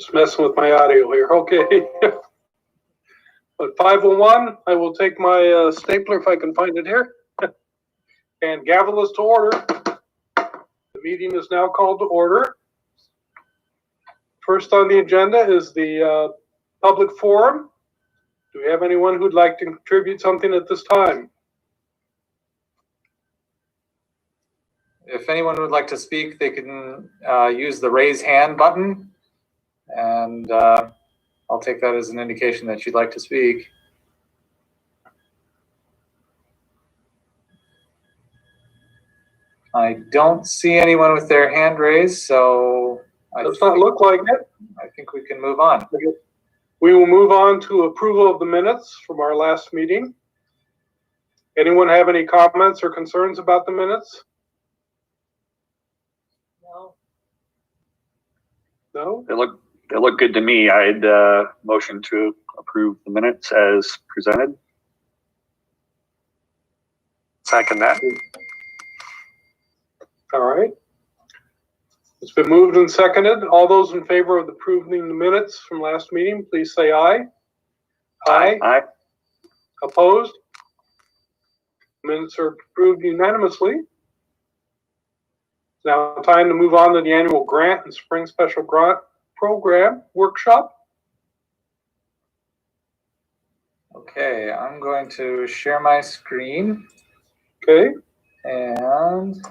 Just messing with my audio here. Okay. At 5:01, I will take my stapler if I can find it here. And gavel us to order. The meeting is now called to order. First on the agenda is the public forum. Do we have anyone who'd like to contribute something at this time? If anyone would like to speak, they can use the raise hand button, and I'll take that as an indication that you'd like to speak. I don't see anyone with their hand raised, so Does not look like it. I think we can move on. We will move on to approval of the minutes from our last meeting. Anyone have any comments or concerns about the minutes? No? They look good to me. I'd motion to approve the minutes as presented. Second that. All right. It's been moved and seconded. All those in favor of approving the minutes from last meeting, please say aye. Aye. Aye. Opposed? Minutes are approved unanimously. Now time to move on to the annual grant and spring special grant program workshop. Okay, I'm going to share my screen. Okay. And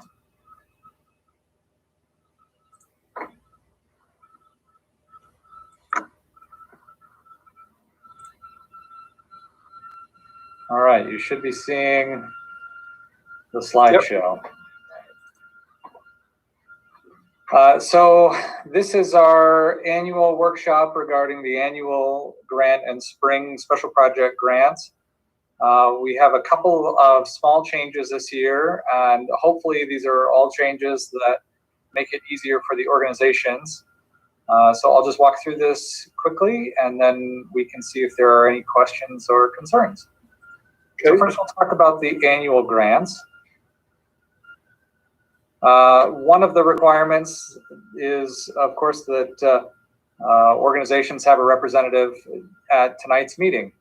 all right, you should be seeing the slideshow. Yep. So this is our annual workshop regarding the annual grant and spring special project grants. We have a couple of small changes this year, and hopefully these are all changes that make it easier for the organizations. So I'll just walk through this quickly, and then we can see if there are any questions or concerns. Okay. So first we'll talk about the annual grants. One of the requirements is, of course, that organizations have a representative at tonight's meeting.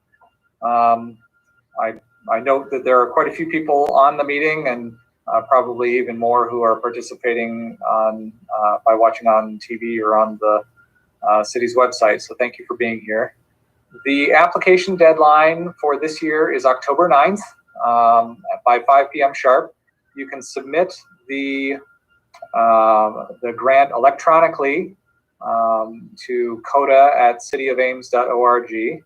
I note that there are quite a few people on the meeting, and probably even more who are participating on by watching on TV or on the city's website. So thank you for being here. The application deadline for this year is October 9th by 5 p.m. sharp. You can submit the grant electronically to coda@cityofames.org.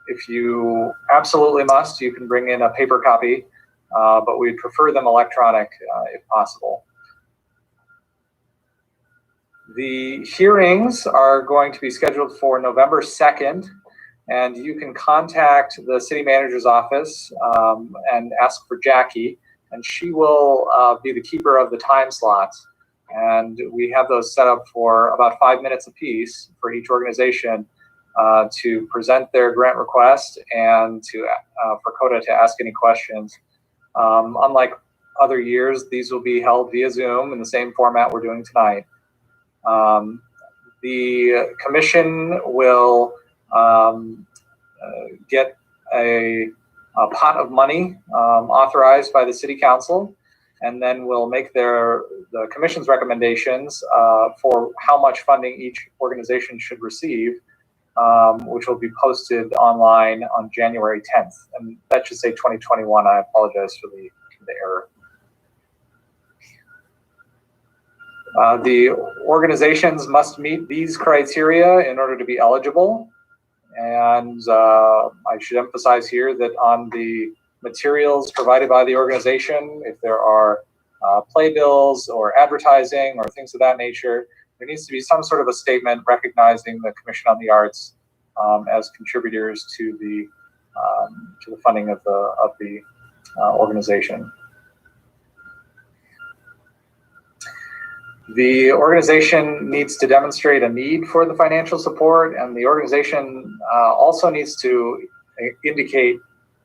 If you absolutely must, you can bring in a paper copy, but we'd prefer them electronic if possible. The hearings are going to be scheduled for November 2nd, and you can contact the city manager's office and ask for Jackie, and she will be the keeper of the time slots. And we have those set up for about 5 minutes apiece for each organization to present their grant request and for CODA to ask any questions. Unlike other years, these will be held via Zoom in the same format we're doing tonight. The commission will get a pot of money authorized by the city council, and then we'll make the commission's recommendations for how much funding each organization should receive, which will be posted online on January 10th. And that should say 2021. I apologize for the error. The organizations must meet these criteria in order to be eligible. And I should emphasize here that on the materials provided by the organization, if there are playbills or advertising or things of that nature, there needs to be some sort of a statement recognizing the Commission on the Arts as contributors to the funding of the organization. The organization needs to demonstrate a need for the financial support, and the organization also needs to indicate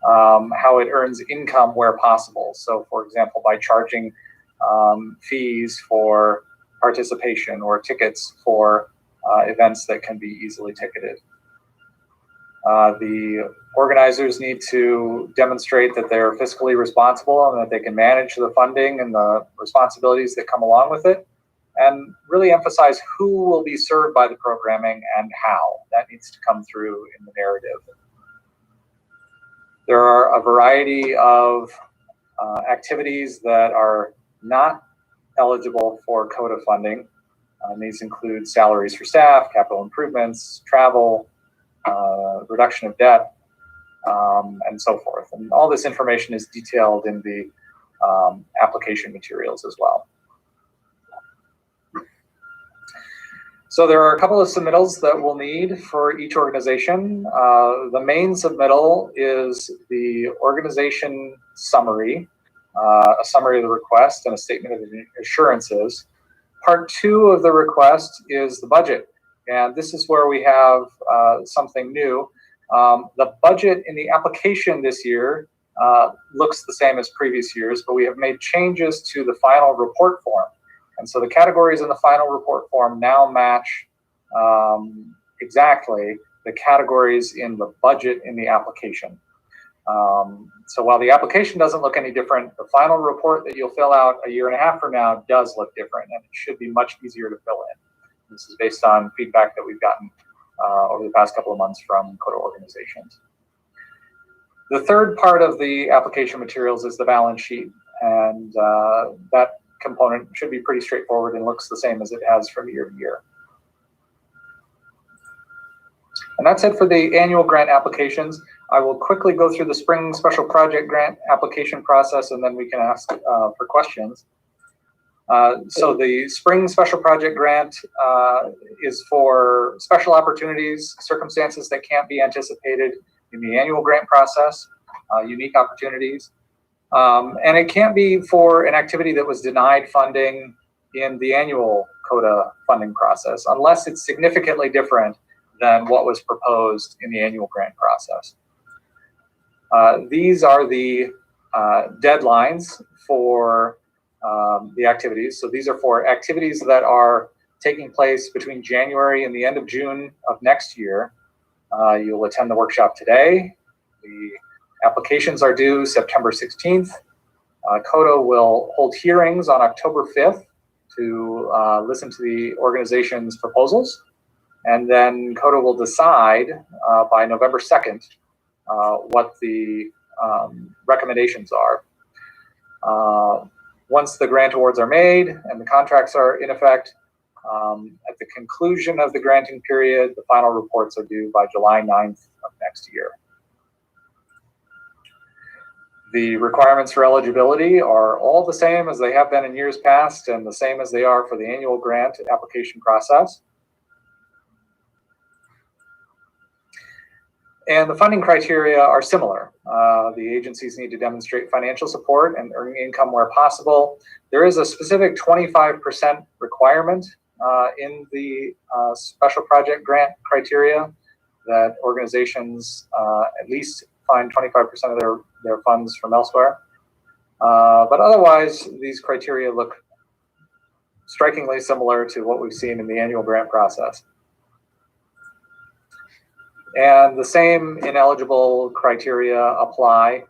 how it earns income where possible. So, for example, by charging fees for participation or tickets for events that can be easily ticketed. The organizers need to demonstrate that they're fiscally responsible and that they can manage the funding and the responsibilities that come along with it, and really emphasize who will be served by the programming and how. That needs to come through in the narrative. There are a variety of activities that are not eligible for CODA funding. These include salaries for staff, capital improvements, travel, reduction of debt, and so forth. And all this information is detailed in the application materials as well. So there are a couple of submittals that we'll need for each organization. The main submittal is the organization summary, a summary of the request and a statement of assurances. Part 2 of the request is the budget. And this is where we have something new. The budget in the application this year looks the same as previous years, but we have made changes to the final report form. And so the categories in the final report form now match exactly the categories in the budget in the application. So while the application doesn't look any different, the final report that you'll fill out a year and a half from now does look different, and it should be much easier to fill in. This is based on feedback that we've gotten over the past couple of months from CODA organizations. The third part of the application materials is the balance sheet, and that component should be pretty straightforward and looks the same as it has from year to year. And that's it for the annual grant applications. I will quickly go through the spring special project grant application process, and then we can ask for questions. So the spring special project grant is for special opportunities, circumstances that can't be anticipated in the annual grant process, unique opportunities. And it can't be for an activity that was denied funding in the annual CODA funding process, unless it's significantly different than what was proposed in the annual grant process. These are the deadlines for the activities. So these are for activities that are taking place between January and the end of June of next year. You'll attend the workshop today. The applications are due September 16th. CODA will hold hearings on October 5th to listen to the organization's proposals. And then CODA will decide by November 2nd what the recommendations are. Once the grant awards are made and the contracts are in effect, at the conclusion of the granting period, the final reports are due by July 9th of next year. The requirements for eligibility are all the same as they have been in years past and the same as they are for the annual grant application process. And the funding criteria are similar. The agencies need to demonstrate financial support and earning income where possible. There is a specific 25% requirement in the special project grant criteria that organizations at least find 25% of their funds from elsewhere. But otherwise, these criteria look strikingly similar to what we've seen in the annual grant process. And the same ineligible criteria apply.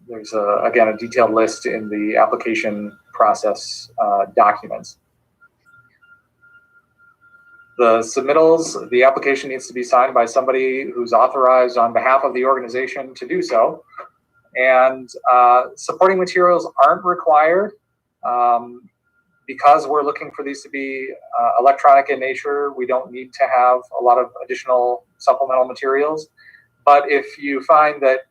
There's again a detailed list in the application process documents. The submittals, the application needs to be signed by somebody who's authorized on behalf of the organization to do so. And supporting materials aren't required. Because we're looking for these to be electronic in nature, we don't need to have a lot of additional supplemental materials. But if you find that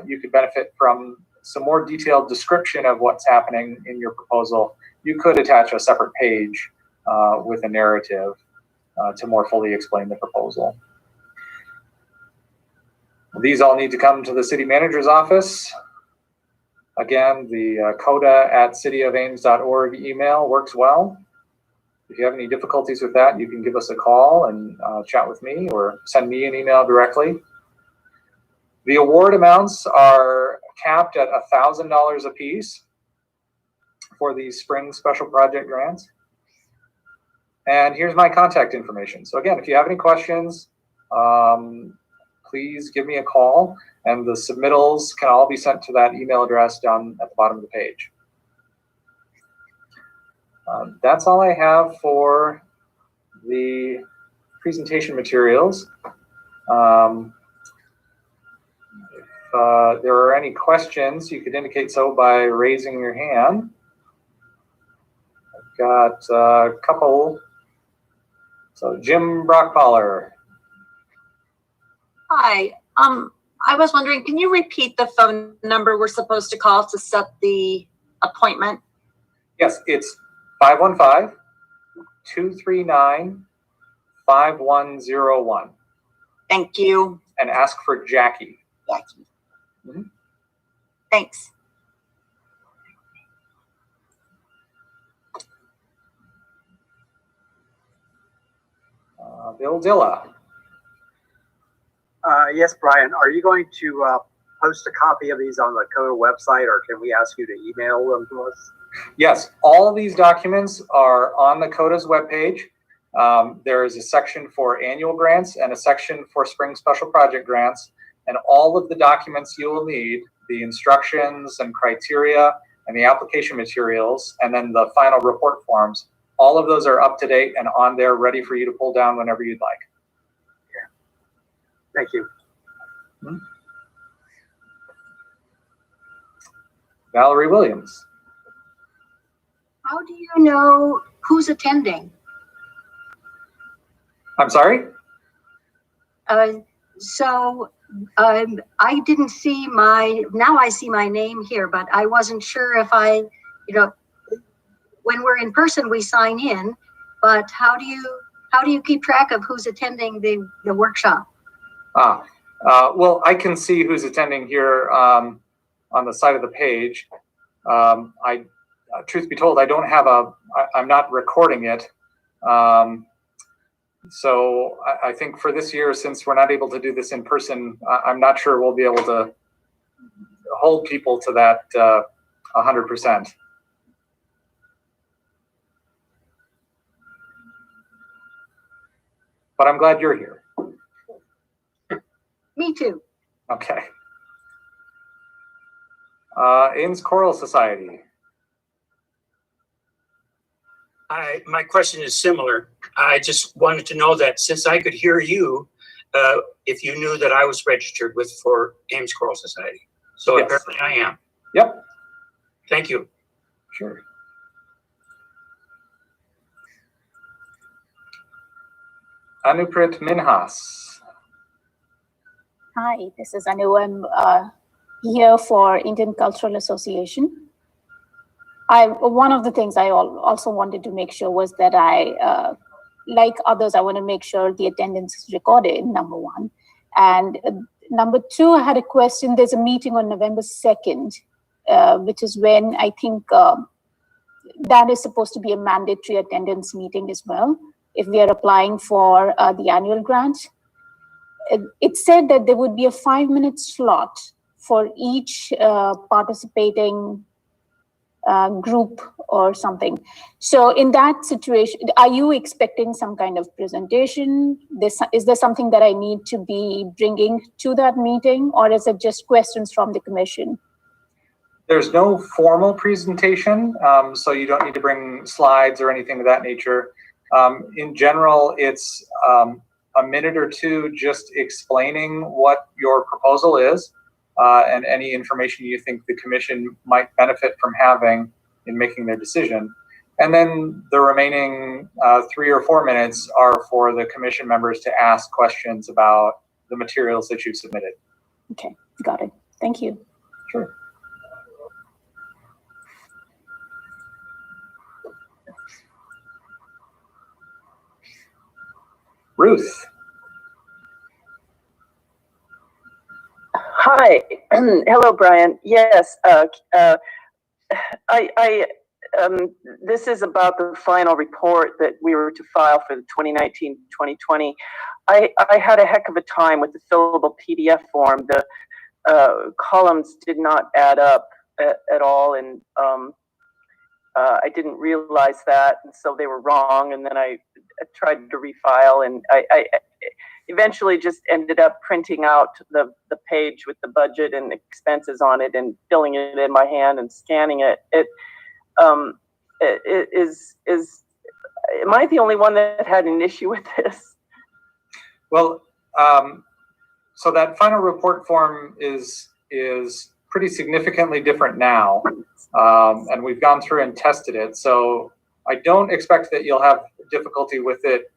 you could benefit from some more detailed description of what's happening in your proposal, you could attach a separate page with a narrative to more fully explain the proposal. These all need to come to the city manager's office. Again, the coda@cityofames.org email works well. If you have any difficulties with that, you can give us a call and chat with me or send me an email directly. The award amounts are capped at $1,000 a piece for these spring special project grants. And here's my contact information. So again, if you have any questions, please give me a call, and the submittals can all be sent to that email address down at the bottom of the page. That's all I have for the presentation materials. If there are any questions, you could indicate so by raising your hand. I've got a couple. So Jim Brockpahler. Hi, I was wondering, can you repeat the phone number we're supposed to call to set the appointment? Yes, it's 515-239-5101. Thank you. And ask for Jackie. Jackie. Mm-hmm. Thanks. Bill Dilla. Yes, Brian, are you going to post a copy of these on the CODA website, or can we ask you to email them to us? Yes, all of these documents are on the CODA's webpage. There is a section for annual grants and a section for spring special project grants. And all of the documents you will need, the instructions and criteria and the application materials, and then the final report forms, all of those are up to date and on there ready for you to pull down whenever you'd like. Thank you. Mm-hmm. Valerie Williams. How do you know who's attending? I'm sorry? I didn't see now I see my name here, but I wasn't sure if when we're in person, we sign in, but how do you keep track of who's attending the workshop? Well, I can see who's attending here on the side of the page. Truth be told, I'm not recording it. So I think for this year, since we're not able to do this in person, I'm not sure we'll be able to hold people to that 100%. But I'm glad you're here. Me too. Okay. Ames Choral Society. My question is similar. I just wanted to know that since I could hear you, if you knew that I was registered for Ames Choral Society. So Yes. apparently I am. Yep. Thank you. Sure. Anuprit Minhas. Hi, this is Anu. I'm here for Indian Cultural Association. One of the things I also wanted to make sure was that like others, I want to make sure the attendance is recorded, number one. And number two, I had a question. There's a meeting on November 2nd, which is when I think that is supposed to be a mandatory attendance meeting as well, if we are applying for the annual grant. It said that there would be a 5-minute slot for each participating group or something. So in that situation, are you expecting some kind of presentation? Is there something that I need to be bringing to that meeting, or is it just questions from the commission? There's no formal presentation, so you don't need to bring slides or anything of that nature. In general, it's a minute or two just explaining what your proposal is and any information you think the commission might benefit from having in making their decision. And then the remaining 3 or 4 minutes are for the commission members to ask questions about the materials that you've submitted. Okay, got it. Thank you. Sure. Ruth. Hi. Hello, Brian. Yes, this is about the final report that we were to file for the 2019-2020. I had a heck of a time with the fillable PDF form. The columns did not add up at all, and I didn't realize that, and so they were wrong. And then I tried to refile, and I eventually just ended up printing out the page with the budget and expenses on it and filling it in my hand and scanning it. Am I the only one that had an issue with this? Well, so that final report form is pretty significantly different now, and we've gone through and tested it. So I don't expect that you'll have difficulty with it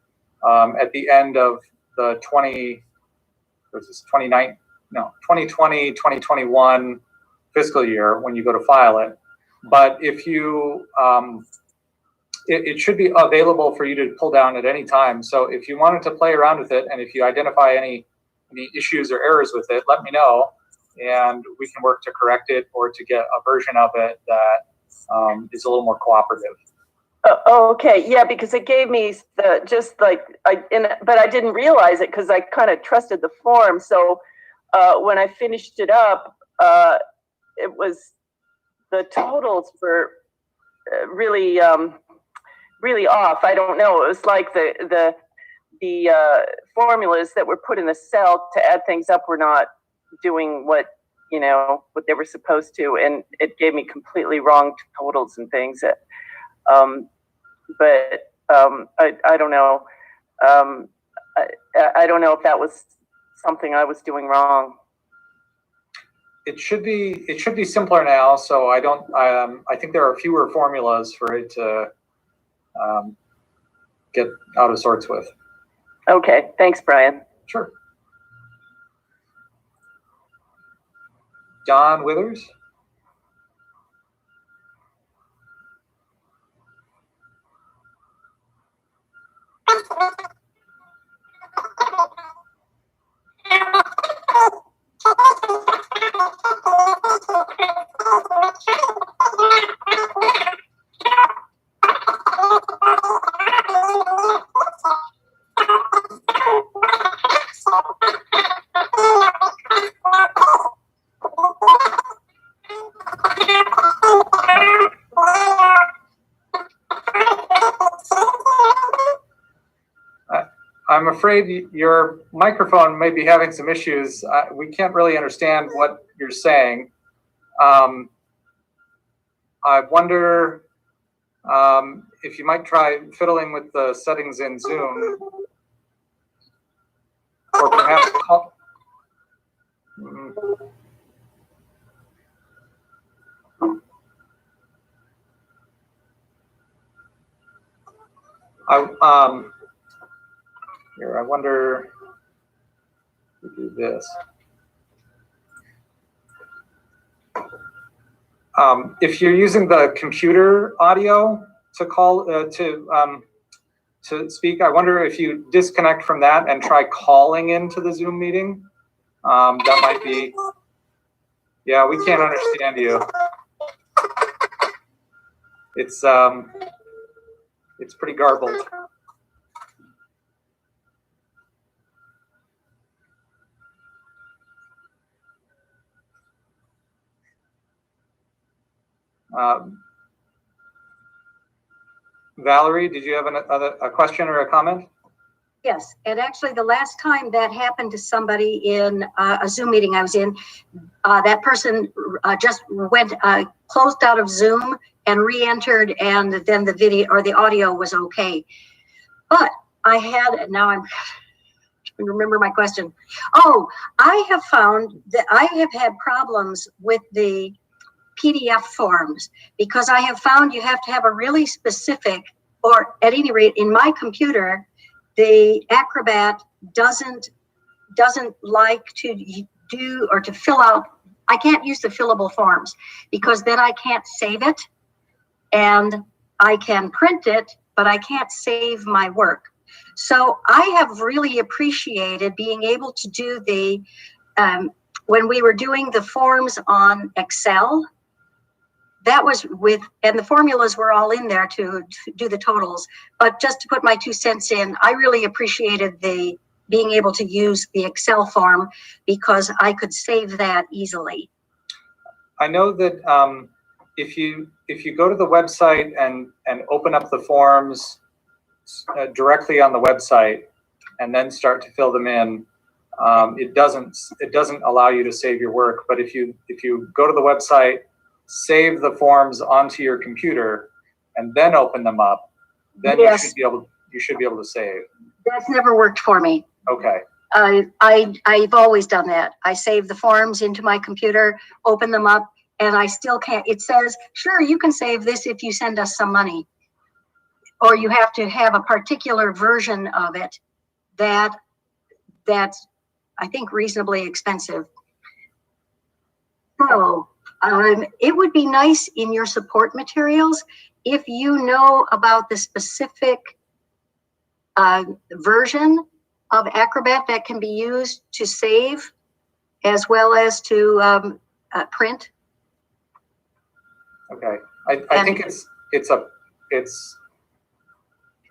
at the end of the 2020-2021 fiscal year when you go to file it. But if you, it should be available for you to pull down at any time. So if you wanted to play around with it, and if you identify any issues or errors with it, let me know, and we can work to correct it or to get a version of it that is a little more cooperative. Okay, yeah, because it gave me but I didn't realize it because I kind of trusted the form. So when I finished it up, it was, the totals were really off. I don't know. It was like the formulas that were put in the cell to add things up were not doing what they were supposed to, and it gave me completely wrong totals and things. But I don't know. I don't know if that was something I was doing wrong. It should be simpler now. So I think there are fewer formulas for it to get out of sorts with. Okay, thanks, Brian. Sure. John Withers. I'm afraid your microphone may be having some issues. We can't really understand what you're saying. I wonder if you might try fiddling with the settings in Zoom, or perhaps call. Here, I wonder if we do this. If you're using the computer audio to call to speak, I wonder if you disconnect from that and try calling into the Zoom meeting. That might be. Yeah, we can't understand you. It's pretty garbled. Valerie, did you have a question or a comment? Yes, and actually the last time that happened to somebody in a Zoom meeting I was in, that person just went, closed out of Zoom and re-entered, and then the video or the audio was okay. But I had, now I'm trying to remember my question. Oh, I have found that I have had problems with the PDF forms, because I have found you have to have a really specific, or at any rate in my computer, the Acrobat doesn't like to do or to fill out. I can't use the fillable forms because then I can't save it, and I can print it, but I can't save my work. So I have really appreciated being able to do the, when we were doing the forms on Excel, that was with, and the formulas were all in there to do the totals. But just to put my 2 cents in, I really appreciated the being able to use the Excel form because I could save that easily. I know that if you go to the website and open up the forms directly on the website and then start to fill them in, it doesn't allow you to save your work. But if you go to the website, save the forms onto your computer, and then open them up, then yes, you should be able to save. That's never worked for me. Okay. I've always done that. I save the forms into my computer, open them up, and I still can't. It says, sure, you can save this if you send us some money, or you have to have a particular version of it that's I think reasonably expensive. So it would be nice in your support materials if you know about the specific version of Acrobat that can be used to save as well as to print. Okay, I think it's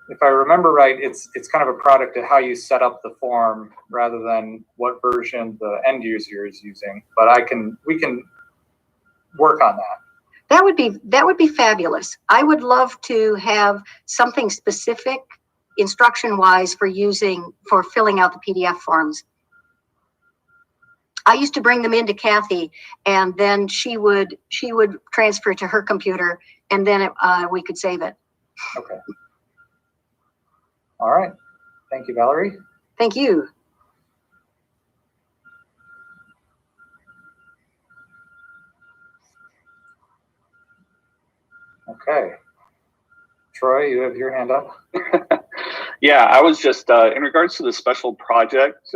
if I remember right, it's kind of a product of how you set up the form rather than what version the end user is using. But we can work on that. That would be fabulous. I would love to have something specific instruction wise for filling out the PDF forms. I used to bring them into Kathy, and then she would transfer it to her computer, and then we could save it. Okay. All right. Thank you, Valerie. Thank you. Okay. Troy, you have your hand up. Yeah, I was just, in regards to the special project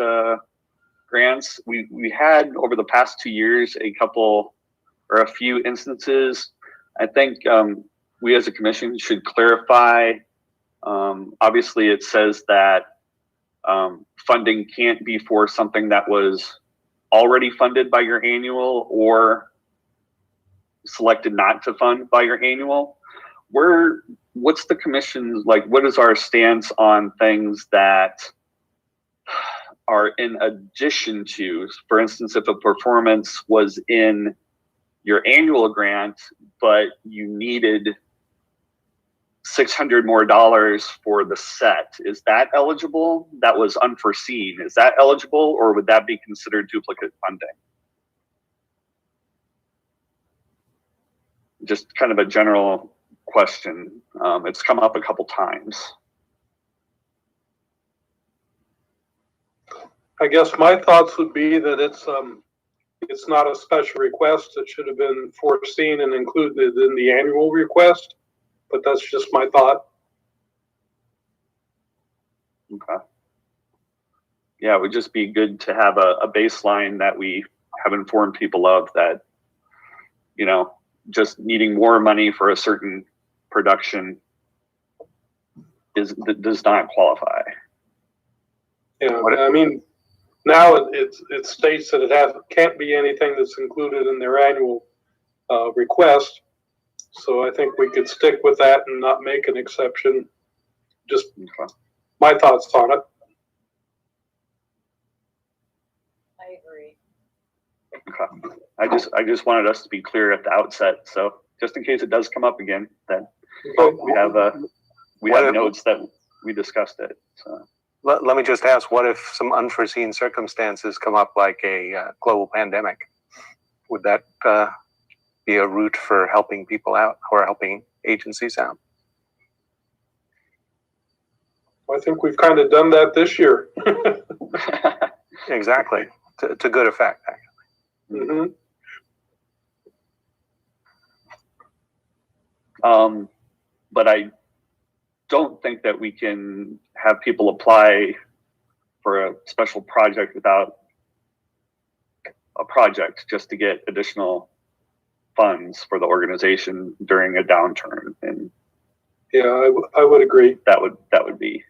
grants, we had over the past 2 years a few instances. I think we as a commission should clarify. Obviously, it says that funding can't be for something that was already funded by your annual or selected not to fund by your annual. What's the commission's, like, what is our stance on things that are in addition to, for instance, if a performance was in your annual grant, but you needed $600 more for the set. Is that eligible? That was unforeseen. Is that eligible, or would that be considered duplicate funding? Just kind of a general question. It's come up a couple times. I guess my thoughts would be that it's not a special request. It should have been foreseen and included in the annual request, but that's just my thought. Okay. Yeah, it would just be good to have a baseline that we have informed people of, that, you know, just needing more money for a certain production does not qualify. Yeah, I mean, now it states that it can't be anything that's included in their annual request. So I think we could stick with that and not make an exception. Just my thoughts on it. I agree. Okay. I just wanted us to be clear at the outset. So just in case it does come up again, then we have notes that we discussed it. So. Let me just ask, what if some unforeseen circumstances come up, like a global pandemic? Would that be a route for helping people out or helping agencies out? I think we've kind of done that this year. Exactly, to good effect, actually. Mm-hmm. But I don't think that we can have people apply for a special project without a project just to get additional funds for the organization during a downturn. And yeah, I would agree. That would be.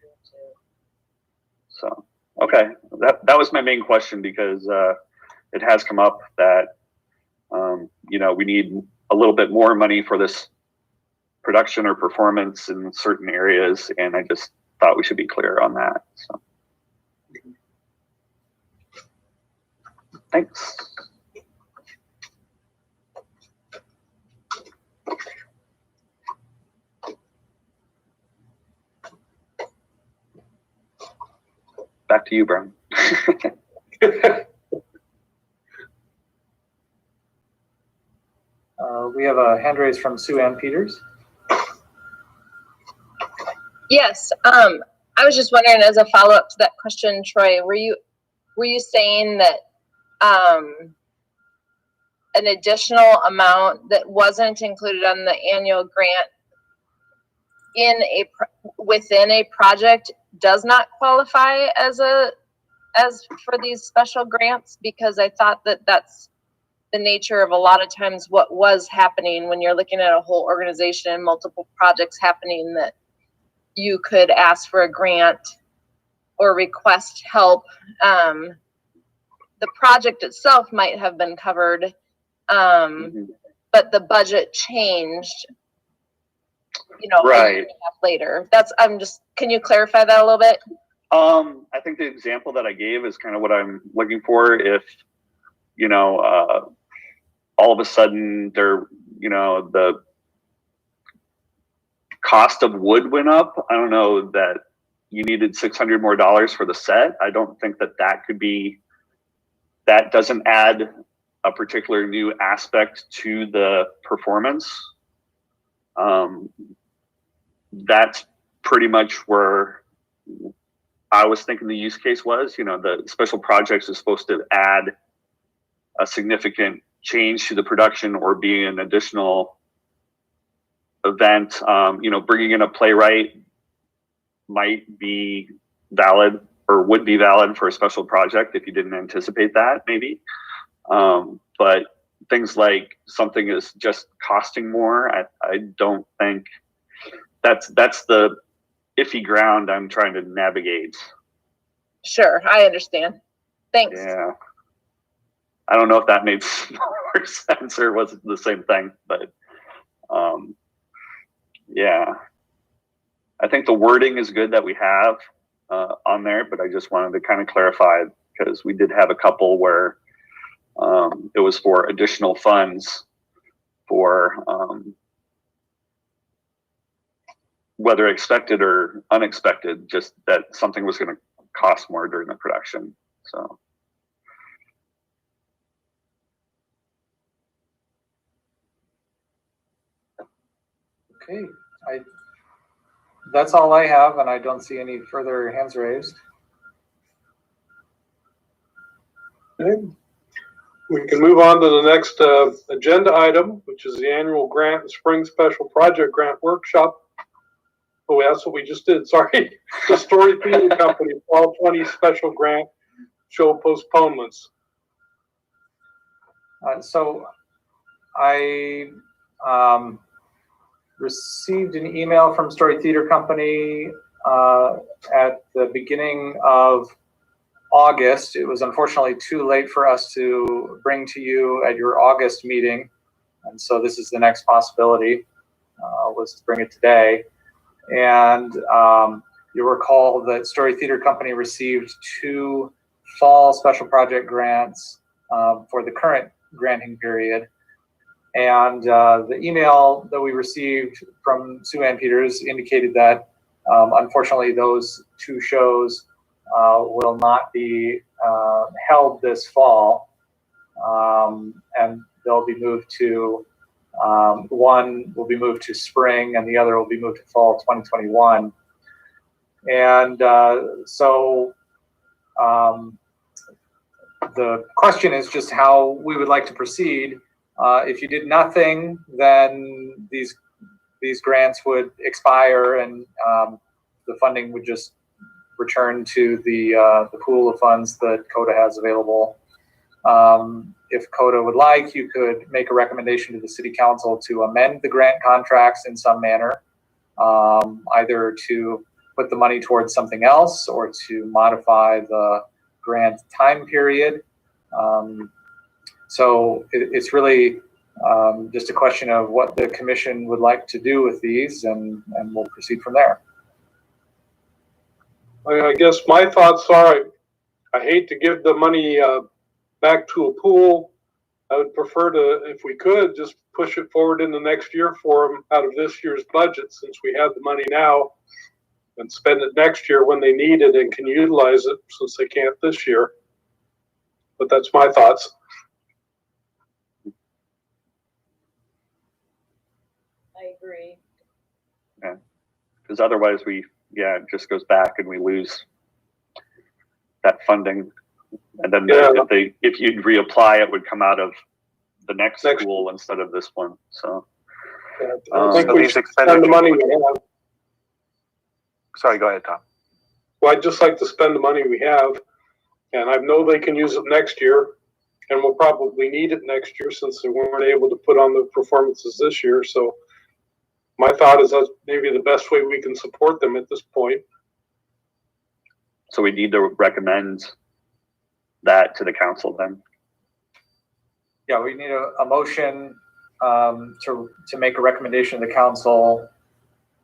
So, okay. That was my main question, because it has come up that, you know, we need a little bit more money for this production or performance in certain areas, and I just thought we should be clear on that. So, thanks. Back to you, Brian. We have a hand raised from Sue Ann Peters. Yes, I was just wondering, as a follow-up to that question, Troy, were you saying that an additional amount that wasn't included on the annual grant within a project does not qualify as for these special grants? Because I thought that that's the nature of a lot of times what was happening when you're looking at a whole organization and multiple projects happening, that you could ask for a grant or request help. The project itself might have been covered, but the budget changed, you know, right, a year and a half later. Can you clarify that a little bit? I think the example that I gave is kind of what I'm looking for. If, you know, all of a sudden the cost of wood went up. I don't know that you needed $600 more for the set. I don't think that could be, that doesn't add a particular new aspect to the performance. That's pretty much where I was thinking the use case was. You know, the special projects is supposed to add a significant change to the production or be an additional event. You know, bringing in a playwright might be valid, or would be valid for a special project if you didn't anticipate that, maybe. But things like something is just costing more, I don't think that's the iffy ground I'm trying to navigate. Sure, I understand. Thanks. Yeah. I don't know if that made more sense or was it the same thing, but yeah. I think the wording is good that we have on there, but I just wanted to kind of clarify, because we did have a couple where it was for additional funds for whether expected or unexpected, just that something was going to cost more during the production. So. Okay, that's all I have, and I don't see any further hands raised. Okay. We can move on to the next agenda item, which is the annual grant and spring special project grant workshop. Oh, that's what we just did. Sorry. The Story Theater Company Fall 20 special grant show postponements. So I received an email from Story Theater Company at the beginning of August. It was unfortunately too late for us to bring to you at your August meeting, and so this is the next possibility, was to bring it today. And you'll recall that Story Theater Company received 2 fall special project grants for the current granting period. And the email that we received from Sue Ann Peters indicated that unfortunately those 2 shows will not be held this fall, and they'll be moved to, one will be moved to spring and the other will be moved to fall 2021. And so the question is just how we would like to proceed. If you did nothing, then these grants would expire and the funding would just return to the pool of funds that CODA has available. If CODA would like, you could make a recommendation to the City Council to amend the grant contracts in some manner, either to put the money towards something else or to modify the grant time period. So it's really just a question of what the commission would like to do with these, and we'll proceed from there. I guess my thoughts are, I hate to give the money back to a pool. I would prefer to, if we could, just push it forward in the next year for them out of this year's budget, since we have the money now, and spend it next year when they need it and can utilize it, since they can't this year. But that's my thoughts. I agree. Yeah, because otherwise it just goes back and we lose that funding. And then if you'd reapply, it would come out of the next school instead of this one. So I think we should spend the money we have. Sorry, go ahead, Tom. Well, I'd just like to spend the money we have, and I know they can use it next year, and we'll probably need it next year since they weren't able to put on the performances this year. So my thought is that's maybe the best way we can support them at this point. So we need to recommend that to the council then. Yeah, we need a motion to make a recommendation to the council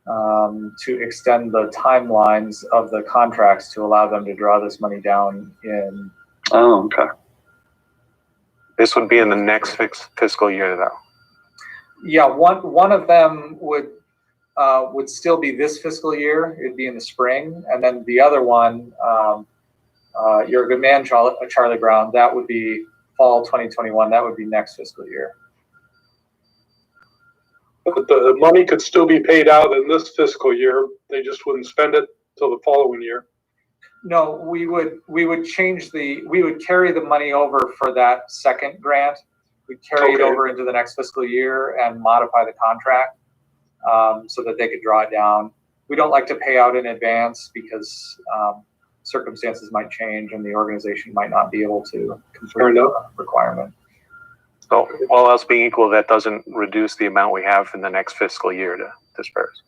to extend the timelines of the contracts to allow them to draw this money down in. Oh, okay. This would be in the next fiscal year, though. Yeah, one of them would still be this fiscal year. It'd be in the spring, and then the other one, You're a Good Man, Charlie Brown, that would be fall 2021. That would be next fiscal year. But the money could still be paid out in this fiscal year. They just wouldn't spend it till the following year. No, we would carry the money over for that second grant. We'd carry it over into the next fiscal year and modify the contract so that they could draw it down. We don't like to pay out in advance because circumstances might change and the organization might not be able to complete the requirement. So all else being equal, that doesn't reduce the amount we have in the next fiscal year to disperse.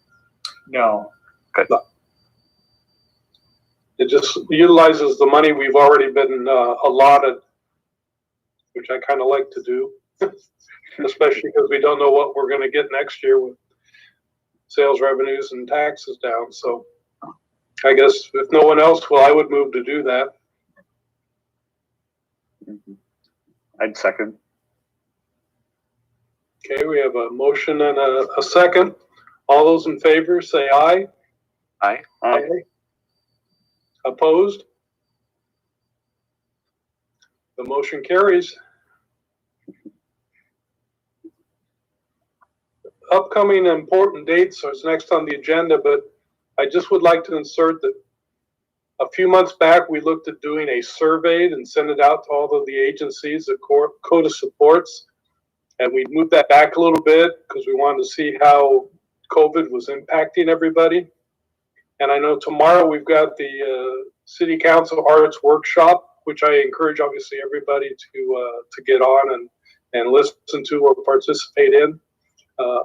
No. Good. It just utilizes the money we've already been allotted, which I kind of like to do, especially because we don't know what we're going to get next year with sales revenues and taxes down. So I guess if no one else will, I would move to do that. I'd second. Okay, we have a motion and a second. All those in favor, say aye. Aye. Aye. Opposed? The motion carries. Upcoming important dates is next on the agenda, but I just would like to insert that a few months back, we looked at doing a survey and send it out to all of the agencies that CODA supports. And we moved that back a little bit because we wanted to see how COVID was impacting everybody. And I know tomorrow we've got the City Council Arts Workshop, which I encourage obviously everybody to get on and listen to or participate in.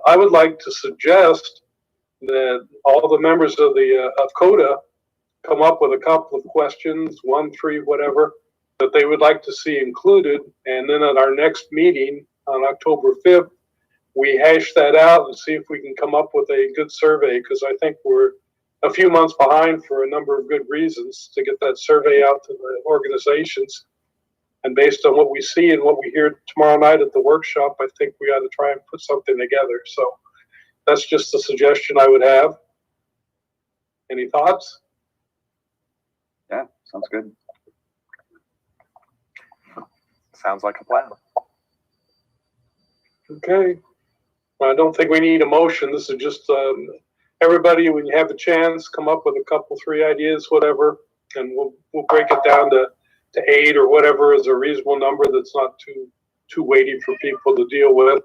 I would like to suggest that all the members of CODA come up with a couple of questions, 1, 3, whatever, that they would like to see included. And then at our next meeting on October 5th, we hash that out and see if we can come up with a good survey, because I think we're a few months behind for a number of good reasons to get that survey out to the organizations. And based on what we see and what we hear tomorrow night at the workshop, I think we ought to try and put something together. So that's just a suggestion I would have. Any thoughts? Yeah, sounds good. Sounds like a plan. Okay. Well, I don't think we need a motion. This is just everybody, when you have a chance, come up with a couple, 3 ideas, whatever, and we'll break it down to 8 or whatever is a reasonable number that's not too weighty for people to deal with,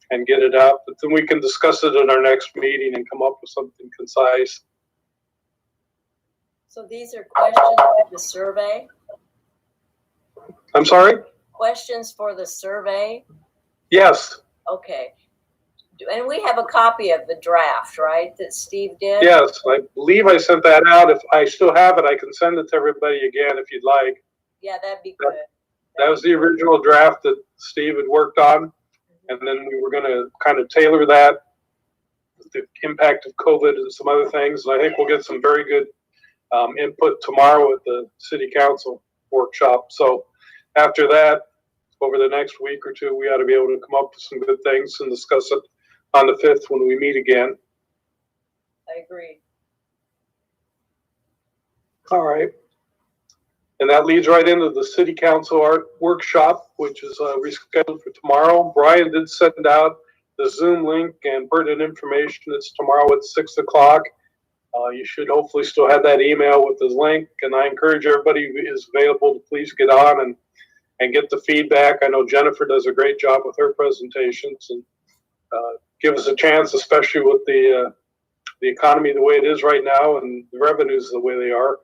and get it out. But then we can discuss it in our next meeting and come up with something concise. So these are questions for the survey? I'm sorry? Questions for the survey? Yes. Okay. And we have a copy of the draft, right, that Steve did? Yes, I believe I sent that out. If I still have it, I can send it to everybody again if you'd like. Yeah, that'd be good. That was the original draft that Steve had worked on. And then we were going to kind of tailor that with the impact of COVID and some other things. And I think we'll get some very good input tomorrow at the City Council workshop. So after that, over the next week or 2, we ought to be able to come up with some good things and discuss it on the 5th when we meet again. I agree. All right. And that leads right into the City Council Art Workshop, which is rescheduled for tomorrow. Brian did send out the Zoom link and pertinent information. It's tomorrow at 6 o'clock. You should hopefully still have that email with the link. And I encourage everybody who is available to please get on and get the feedback. I know Jennifer does a great job with her presentations, and give us a chance, especially with the economy the way it is right now and the revenues the way they are.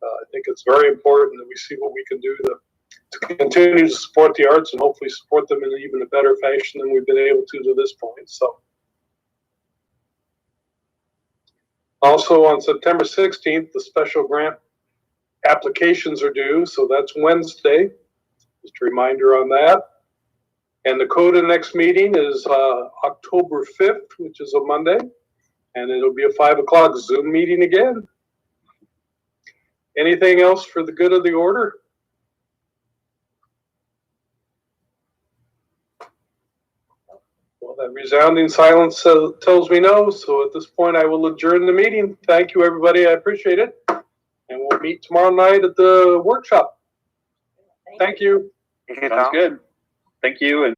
I think it's very important that we see what we can do to continue to support the arts and hopefully support them in even a better fashion than we've been able to this point. So, also on September 16th, the special grant applications are due. So that's Wednesday. Just a reminder on that. And the CODA next meeting is October 5th, which is a Monday. And it'll be a 5 o'clock Zoom meeting again. Anything else for the good of the order? Well, that resounding silence tells me no. So at this point, I will adjourn the meeting. Thank you, everybody. I appreciate it. And we'll meet tomorrow night at the workshop. Thank you. Sounds good. Thank you. And